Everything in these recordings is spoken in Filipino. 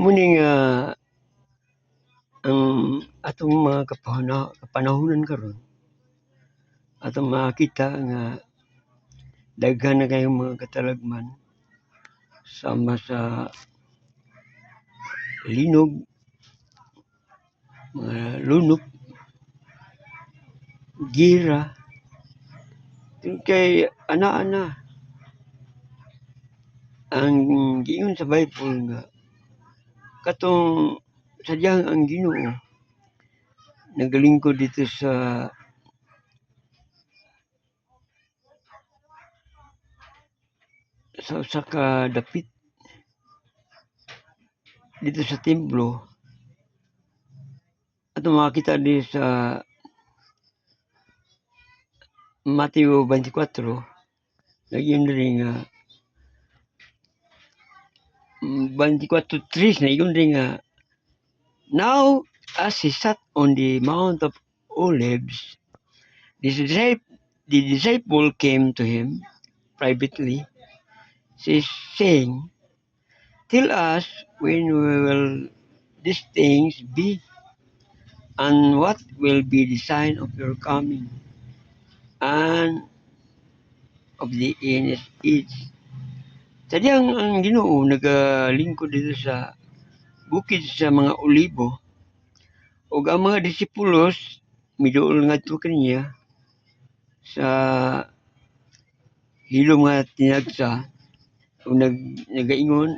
Muning ang atong mga kapanahonan karon atong makita nga daghan na kayong mga katalagman sama sa linog, mga lunok, gira, kay ana-ana ang giingon sa Bible nga katong sadyang ang Ginoo nagalingkod dito sa usa ka dapit dito sa templo at makita di sa Mateo 24 nagyon rin nga 24:3 nagyon rin nga now as he sat on the Mount of Olives the disciple came to him privately saying, tell us when will these things be, and what will be the sign of your coming and of the end age. Sadyang ang Ginoo nagalingkod dito sa bukid sa mga olibo ug ang mga disipulos miduol ngadto kaniya sa hilom nga tinagsa ug nagaingon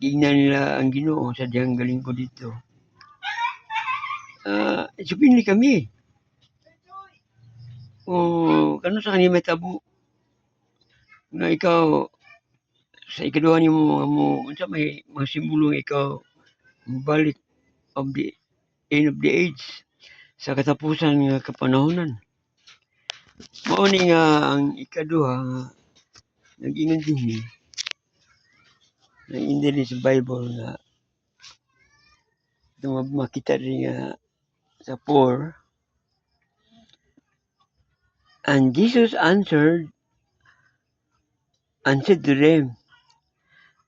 gingnan nila ang Ginoo sadyang galingkod dito. Isupinli kami. Kano sa kanila may tabo nga ikaw sa ikaduha ni mo unsa may mga simbolo nga ikaw balik of the end of the age sa katapusan nga kapanahonan. Mao ni nga ang ikaduha nga nag-ingon dinhi na sa Bible nga makita rin nga sa 4. And Jesus answered and said to them,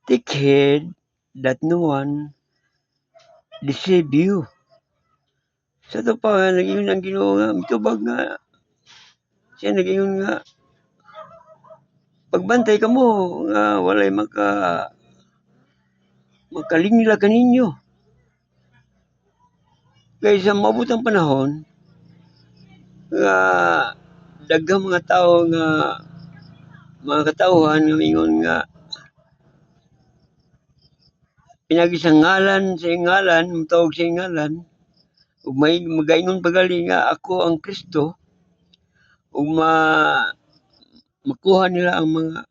take heed that no one deceive you. Sa ito pa, nag-ingon ang Ginoo nga, mitubag nga, siya nag-ingon nga, pagbantay ka mo, nga walay makalingla kaninyo. Kaya sa mabutang panahon, nga daghang mga tao nga mga katauhan nga mingon nga pinagi sa ngalan mutawag sa ngalan ug may magaingon pagali nga ako ang Kristo ug makuha nila ang mga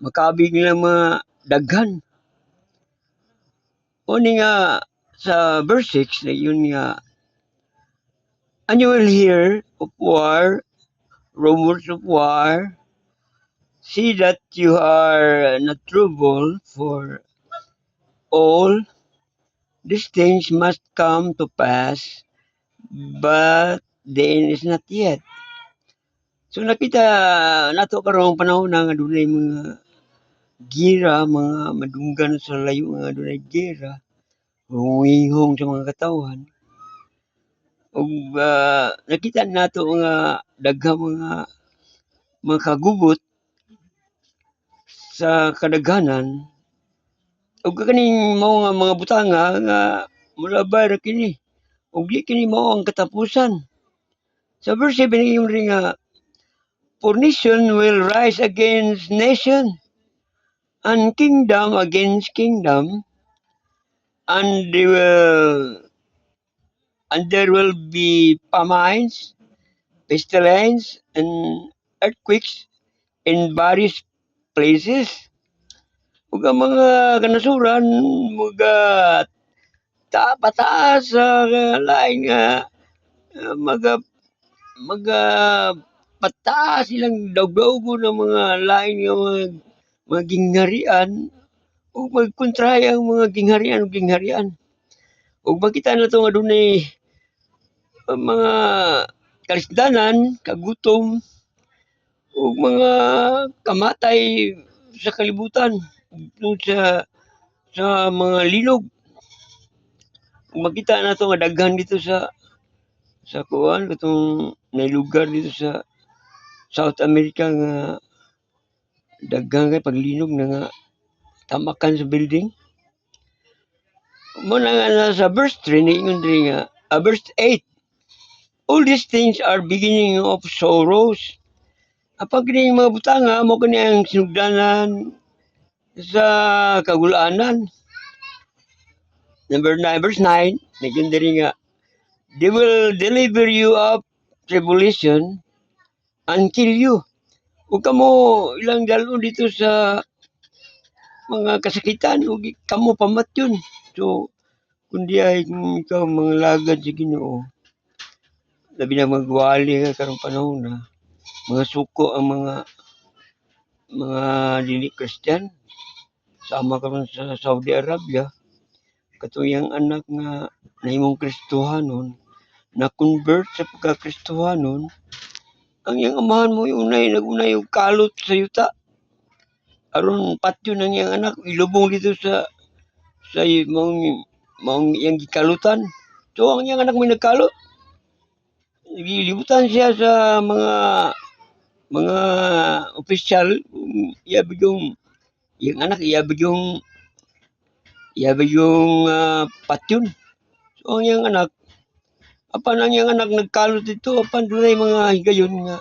makabig nila mga daghan. Oni nga sa verse 6 na yun nga, and you will hear of war, rumors of war. See that you are not troubled, for all these things must come to pass, but the end is not yet. So nakita nato karong panahon na nga dunay mga gira, mga madunggan sa layo nga dunay gira, humihong sa mga katawhan. Ug nakita nato nga daghang mga kagugot sa kadaghanan ug kaning mao nga mga butanga nga molabay ra kini ug di kini mao ang katapusan. Sa verse 7 yung ring nga, for nation will rise against nation and kingdom against kingdom, and there will be famines, pestilence, and earthquakes in various places. Ug ang mga kanasuran mga pataas sa lain nga maga pataas silang dawg-dawgon ng mga lain nga mga gingharian ug magkontraya ang mga gingharian ug makita nato nga dunay mga kalisdanan, kagutom ug mga kamatay sa kalibutan tungod sa mga linog makita na to nga daghan dito sa kuan katong may lugar dito sa South America nga daghan kay paglinog na nga tamakan sa building. Mo na nga sa verse 3 niingon diri nga verse 8, all these things are beginning of sorrows. Apag kining mga butanga mo kani ang sinugdanan sa kagulanan. Verse 9, niingon diri nga they will deliver you of tribulation and kill you. Ug kamo ilang dalon dito sa mga kasakitan ug kamo pamatyon. So kundi ay kung ikaw mga lagad sa Ginoo, labi na magwali nga karong panahon na mga suko ang mga dili Christian sama karon sa Saudi Arabia katuyang anak nga nahimong Kristohanon na convert sa pagka-Kristohanon ang iyang amahan mo nagunay og kalot sa yuta aron patyon ang iyang anak ilubong dito sa maong iyang gikalutan. So ang iyang anak may nagkalot. Gilibutan siya sa mga opisyal iyabig yung anak iyabig yung patyon. So ang iyang anak apan ang iyang anak nagkalot dito apan dunay mga higayon nga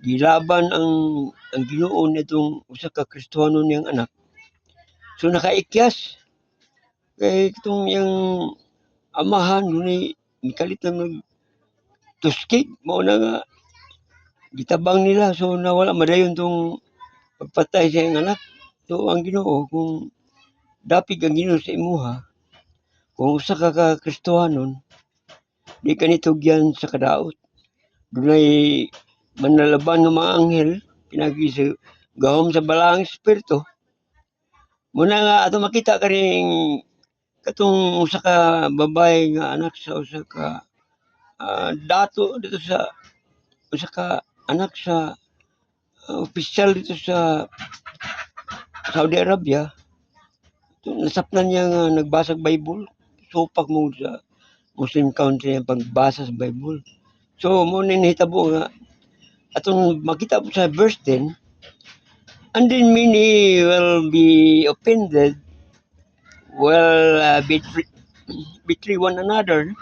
gilaban ang Ginoo nitong usa ka Kristohanon niyang anak. So nakaikyas kay itong iyang amahan dunay mikalit na tuskig mao na nga gitabang nila so nawala madayon tong pagpatay sa iyang anak. So ang Ginoo kung dapig ang Ginoo sa imuha kung usa ka Kristohanon di ka nitugyan sa kadaot. Dunay manlalaban nga mga anghel pinagi sa gahom sa balaang espiritu. Muna nga ato makita kaning katong usa ka babae nga anak sa usa ka dato dito sa usa ka anak sa opisyal dito sa Saudi Arabia. Nasapnan niya nga nagbasag Bible. Supak mo sa Muslim country ang pagbasa sa Bible. So mo ning nahitabo nga atong makita po sa verse 10, and then many will be offended, will betray one another,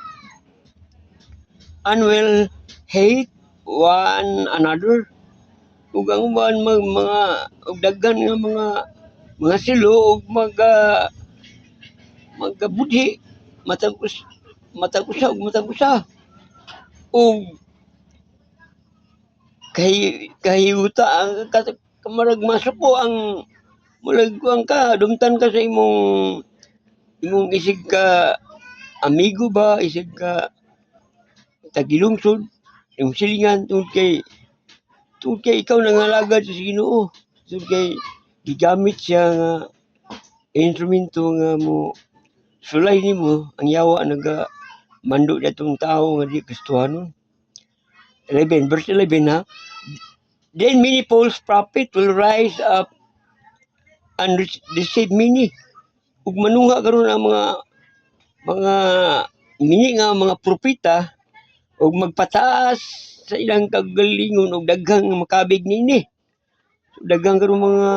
and will hate one another. Ug ang uban mga ug daghan nga mga silo ug magabudhi matag usa ug kahiuta ang kamarag masuko ang mulag kuang ka dumtan ka sa imong isig ka amigo ba isig ka tagilungsod imong silingan tungod kay ikaw nangalagad sa Ginoo tungod kay gigamit siya nga instrumento nga mo sulay nimo ang yawa naga mando datong tao nga di Kristohanon. 11 verse 11 ha. Then many false prophets will rise up and deceive many. Ug manungha karon ang mga mini nga mga propeta ug magpataas sa ilang kagalingon ug daghang makabig nini. So, daghang karon mga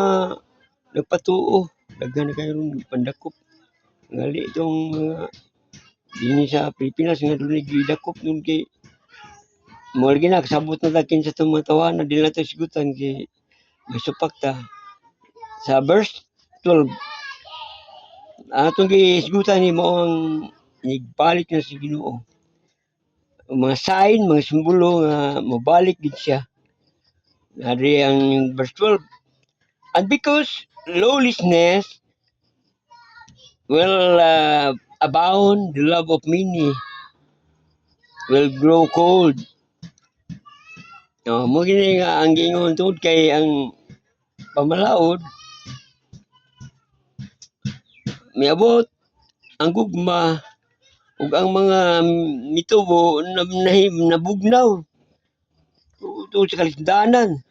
nagpatuo, daghan na kayo pandakop. Ngali itong mga dinhi sa Pilipinas nga dunay gidakop nun kay mo lagi na kasabot na takin sa itong mga tawanan dili na ito sigutan kay may supak ta. Sa verse 12 atong gisigutan ni mo ang igbalik na si Ginoo. Mga sign, mga simbolo nga mobalik gid siya. Nari ang verse 12. And because lawlessness will abound, the love of many will grow cold. Mo gini nga ang giingon tungod kay ang pamalaod miabot ang gugma ug ang mga mitubo nabugnaw tungod sa kalisdanan.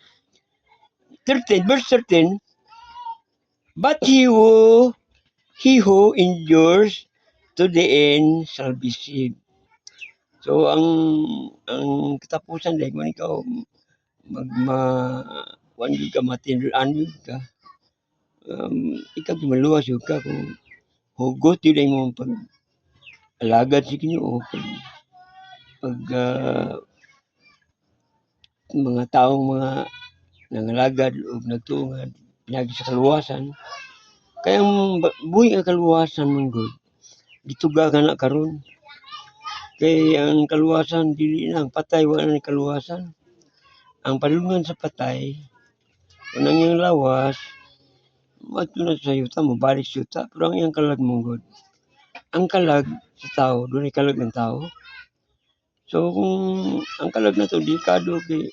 13 verse 13, but he who endures to the end shall be saved. So ang katapusan dahil kung ikaw wan gyud ka matindan gyud ka, ikaw maluwas gyud ka kung hugot yun ay mo pag-alagad sa Ginoo, pag mga taong mga nangalagad o nagtuong pinagi sa kaluwasan, kaya buhi ang kaluwasan mong good, gituga ka na karon. Kay ang kaluwasan dili na ang patay wala na kaluwasan. Ang padulungan sa patay kanang iyang lawas madto na sa yuta mobalik sa yuta, pero ang iyang kalag mong good, ang kalag sa tao dunay kalag ng tao. So kung ang kalag nato delikado kay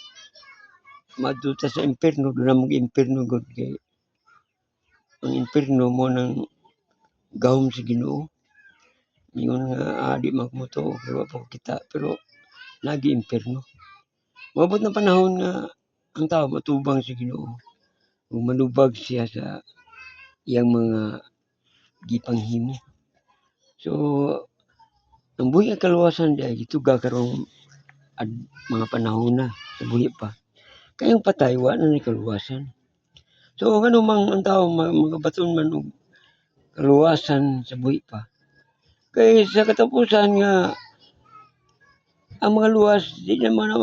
madto ta sa impierno, doon na mag-impierno good kay ang impierno mo nang gahom sa Ginoo. Ingon nga di magmuto kay wa pa ko kita, pero lagi impierno. Maabot na panahon nga ang tao matubang sa Ginoo ug manubag siya sa iyang mga gipanghimo. So ang buhi nga kaluwasan di ay gituga karong mga panahon na sa buhi pa. Kay ang patay wa na ni kaluwasan. So ngano mang ang tao magabaton man og kaluwasan sa buhi pa. Kay sa katapusan nga ang mga luwas di naman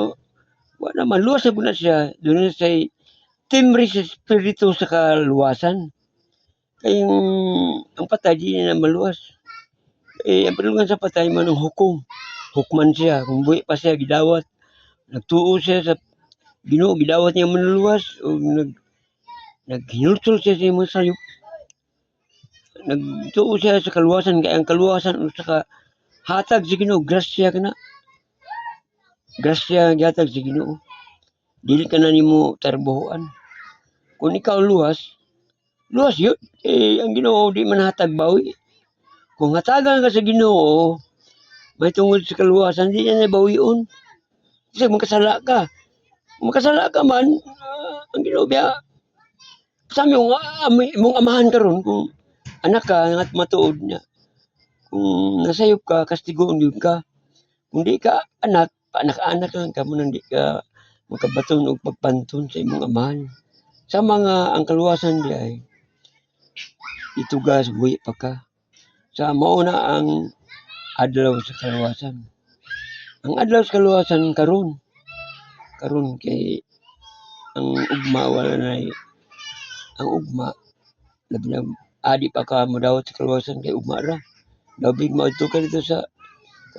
wa naman luwas na na siya, doon na say timbre sa espiritu sa kaluwasan. Kay ang patay di na maluwas. Ang padulungan sa patay man ang hukom. Hukman siya kung buhi pa siya gidawat. Nagtuo siya sa Ginoo, gidawat niya manluwas o naghinulsol siya sa imong sayop. Nagtuo siya sa kaluwasan kay ang kaluwasan usa ka hatag sa Ginoo, grasya kana. Grasya gihatag sa Ginoo. Dili ka na nimo tarbuhoan. Kung ikaw luwas yun. Ang Ginoo di man hatag bawi. Kung hatagan ka sa Ginoo, may tungod sa kaluwasan, di na bawion. Kasi magkasala ka. Kung makasala ka man, ang Ginoo biya sa mong amahan karon kung anak ka at matuod niya. Kung nasayop ka, kastigoon yun ka. Kung di ka anak, paanak-anak lang ka mo nang di ka makabaton o pagpantun sa imong amahan. Sa mga ang kaluwasan di ay ituga sa buhi pa ka. Sa mauna ang adlaw sa kaluwasan. Ang adlaw sa kaluwasan karon kay ang ugma wala na ang ugma labi na adi pa ka modawat sa kaluwasan kay ugma ra. Labi maadto ka dito sa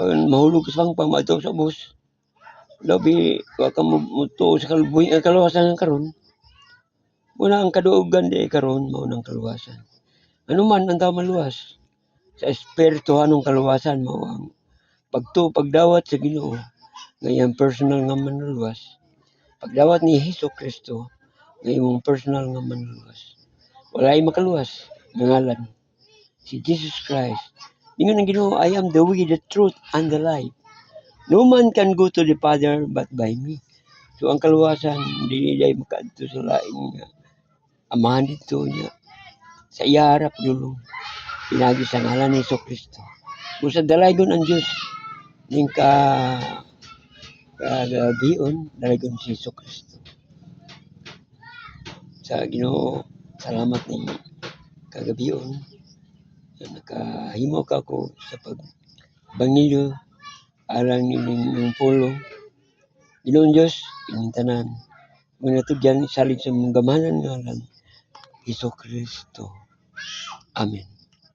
mahulog sa pangpang maadto sa bus. Labi wa ka mutuo sa kaluwasan karon. Muna ang kaduogan di karon mao nang kaluwasan. Ano man ang tao maluwas sa espirituhanong kaluwasan mao ang pagdawat sa Ginoo nga iyang personal nga manluwas. Pagdawat ni Hesukristo nga imong personal nga manluwas. Walay makaluwas nga ngalan si Jesus Christ. Ingon ang Ginoo, I am the way, the truth, and the life. No man can go to the Father but by me. So ang kaluwasan dili day makaadto sa laing nga amahan dito niya sa iya harap dulong pinagi sa ngalan ni Hesukristo. Kung sa dalaygon ang Dios ning kagabion dalaygon si Hesukristo. Sa Ginoo, salamat ning kagabion nakahimo ka ko sa pagbangilyo alang nining pulong. Ginoong Diyos, ining tanan. Kung natugyan, salig sa mong gamanan nga lang, Hesukristo. Amen.